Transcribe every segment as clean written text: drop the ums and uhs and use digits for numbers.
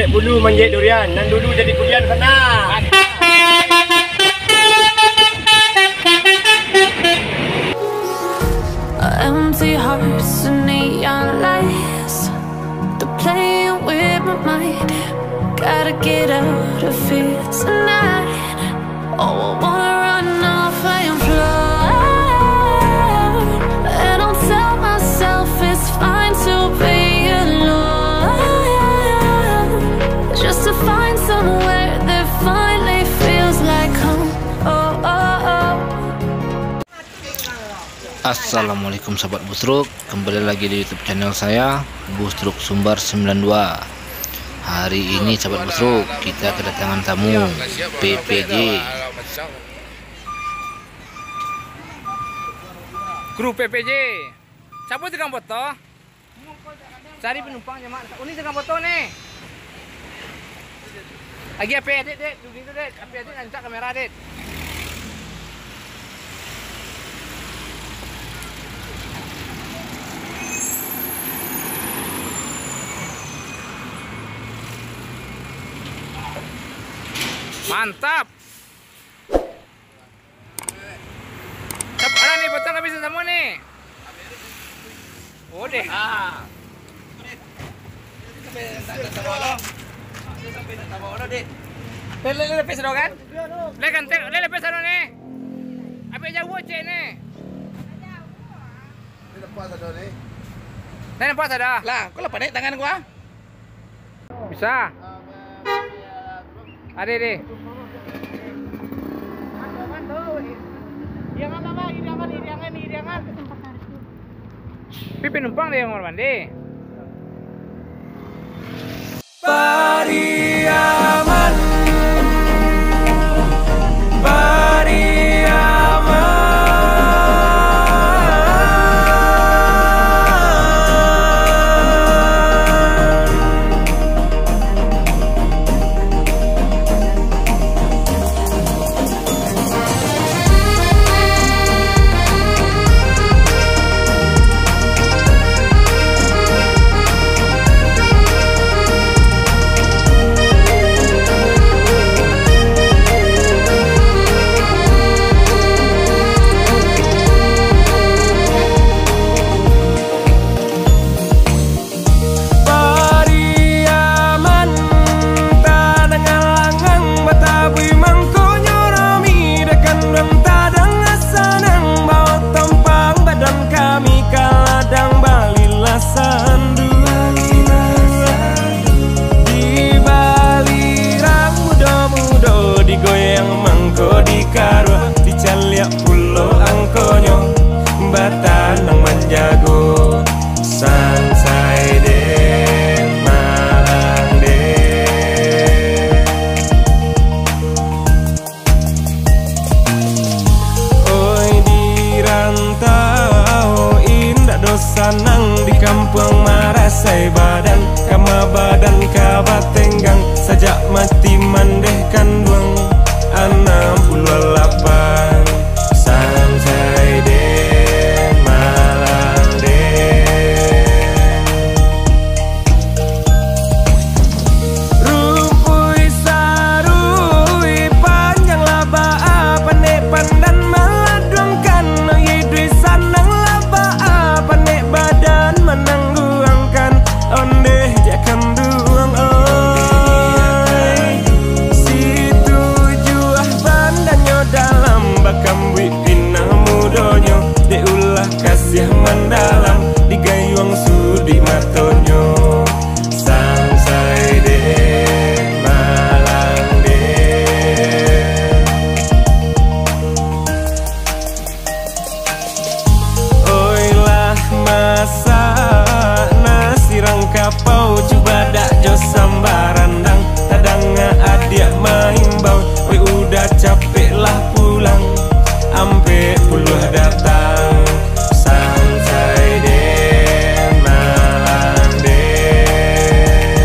Dek bulu manjat durian, nan dulu jadi durian sana. Empty hearts and neon lights, they're playing with my mind. Gotta get out of here tonight. Oh, I wanna run off and fly, and I'll tell myself it's fine to be alone, just to find somewhere that finally feels like home. Oh, oh, oh. Assalamualaikum sahabat Busruk, kembali lagi di YouTube channel saya Busruk Sumbar 92. Hari ini sahabat Busruk, kita kedatangan tamu PPJ. Grup PPJ. Siapa tegang foto? Cari penumpangnya mak. Ini tegang foto nih. Lagi apa edit dek? Duduk itu dek. Apa edit angkat kamera dek. Mantap. Ada nih foto nggak bisa semua nih. Oh deh. Lepes dong kan? Lepes dong nih. Apa jauh cek nih? Lepas ada. Lah, kok lepas naik tangan gua? Bisa. Ada deh. Idangan. Tapi penumpang dia yang mandi. Pariaman. Sanang di kampung marasai badan kama badan kabat tenggang sajak mati mandehkan duang 68 sansai den malang den rupui sarui panjang laba pandai pandan maladungkan yidui sanang laba pandai badan menangguangkan ondeh jakan duang oi situ juah bandanyo dalam bakam wipina mudonyo de ulah kasih mendalam digayung sudi matonyo sangsai de malang de oilah masa nasi rangkapau coba dak jo sambarandang tadanga adia maimbau we udah capek lah pulang ampe puluh datang santai den malang den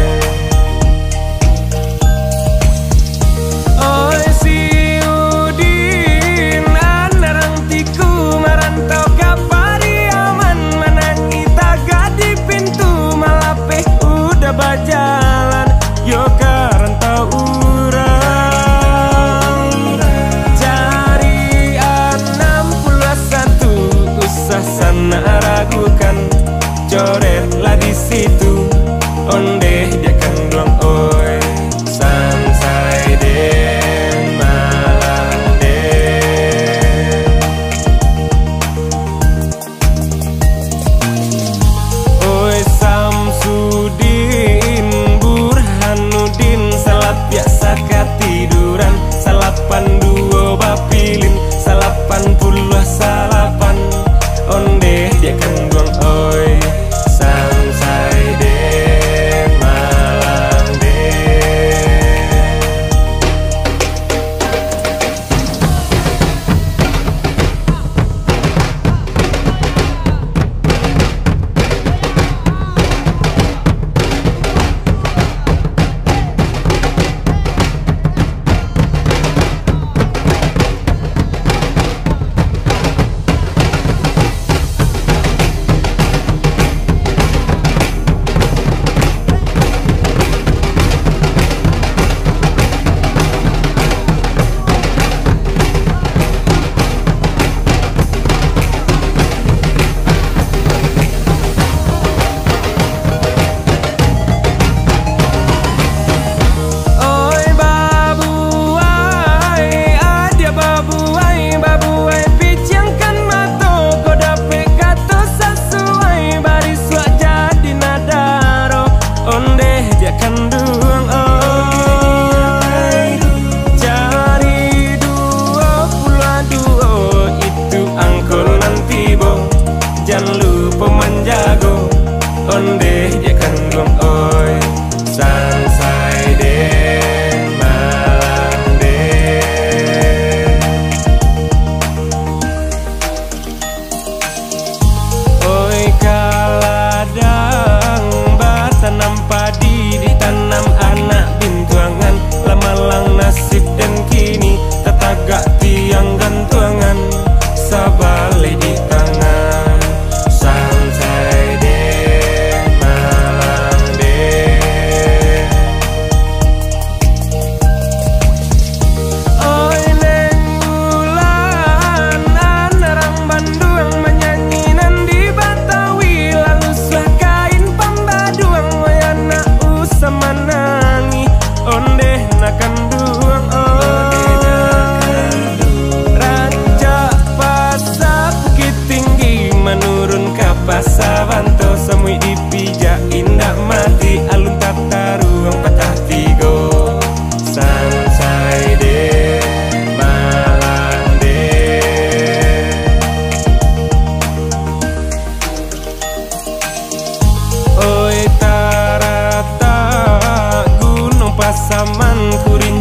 oi si udin anarang tiku marantau kapari aman menangi taga di pintu malapeh udah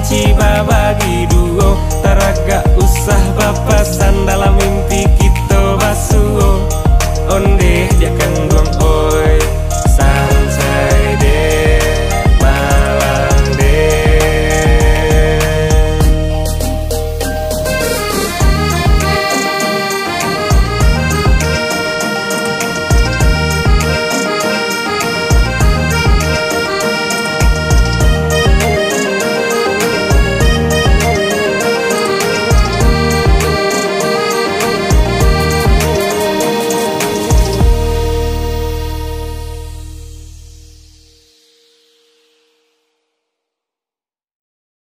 ciba bagi duo, taraga usah papasan dalam